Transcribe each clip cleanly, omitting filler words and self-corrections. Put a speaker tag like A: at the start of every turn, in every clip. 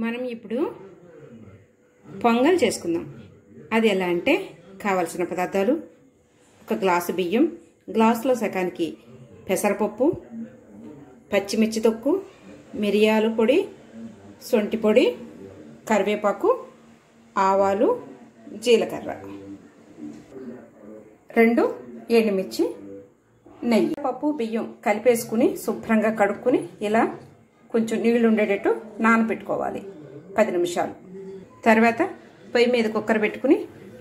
A: మనం ఇప్పుడు పొంగల్ చేసుకుందాం. అది ఎలా అంటే కావాల్సిన పదార్థాలు: ఒక గ్లాసు బియ్యం, గ్లాసులో సగానికి పెసరపప్పు, పచ్చిమిర్చి తొక్కు, మిరియాల పొడి, సొంటి పొడి, కరివేపాకు, ఆవాలు, జీలకర్ర, 2 ఎండుమిర్చి, నెయ్యి. పప్పు బియ్యం కలిపేసుకుని శుభ్రంగా కడుక్కుని ఇలా కొంచెం నీళ్లు ఉండేటట్టు నానబెట్టుకోవాలి 10 నిమిషాలు. తర్వాత పొయ్యి మీద కుక్కర్ పెట్టుకుని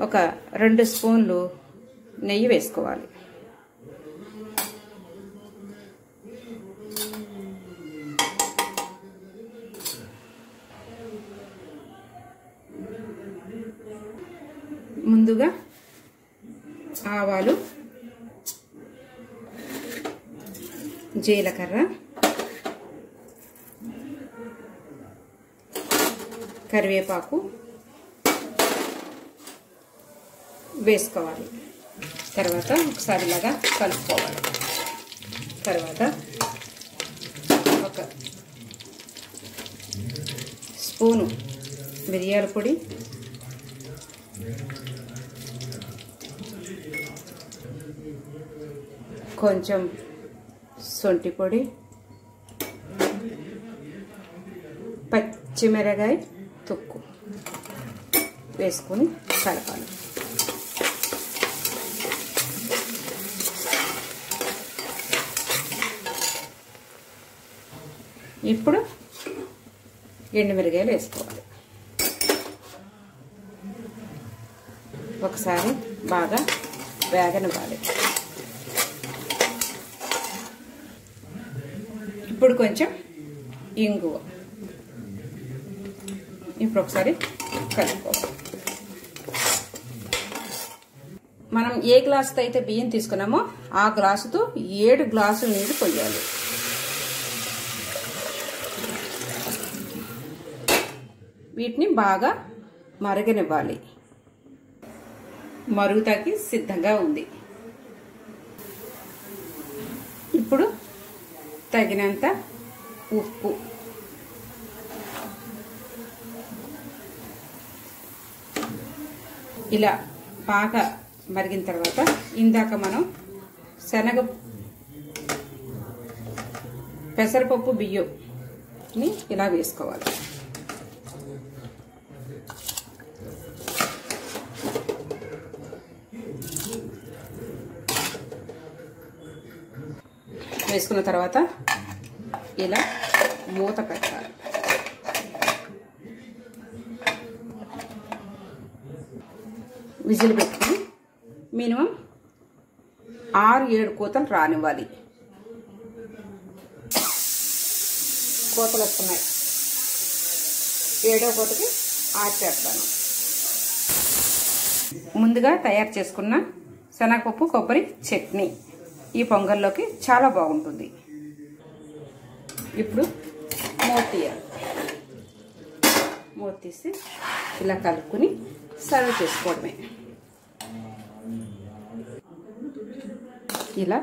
A: ఒక 2 స్పూన్లు నెయ్యి వేసుకోవాలి. ముందుగా ఆవాలు, జీలకర్ర, కరివేపాకు వేసుకోవాలి. తర్వాత ఒకసారి ఇలాగా కలుపుకోవాలి. తర్వాత ఒక స్పూను మిరియాల పొడి, కొంచెం సొంటి పొడి, పచ్చిమిరకాయ తొక్కు వేసుకొని కలపాలి. ఇప్పుడు ఎండుమిరకాయలు వేసుకోవాలి. ఒకసారి బాగా వేగనివ్వాలి. ఇప్పుడు కొంచెం ఇంగువ, ఇప్పుడు ఒకసారి కలుపుకోవాలి. మనం ఏ గ్లాసుతో అయితే బియ్యం తీసుకున్నామో ఆ గ్లాసుతో 7 గ్లాసుల నీళ్ళు పోయాలి. వీటిని బాగా మరగనివ్వాలి. మరుగుతాకి సిద్ధంగా ఉంది. ఇప్పుడు తగినంత ఉప్పు, ఇలా బాగా మరిగిన తర్వాత ఇందాక మనం పెసరపప్పు బియ్యంని ఇలా వేసుకోవాలి. వేసుకున్న తర్వాత ఇలా మూత పెట్టాలి. విజిల్ పెట్టుకుని మినిమం 6-7 కోతలు రానివ్వాలి. కోతలు వస్తున్నాయి. 7వ కోతకి ఆర్చేస్తాను. ముందుగా తయారు చేసుకున్న శనగపప్పు కొబ్బరి చట్నీ ఈ పొంగల్లోకి చాలా బాగుంటుంది. ఇప్పుడు మూత తీసి ఇలా కలుపుకుని సర్వ్ చేసుకోవడమే. ఇలా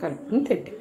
A: కలుపుకుని తింటే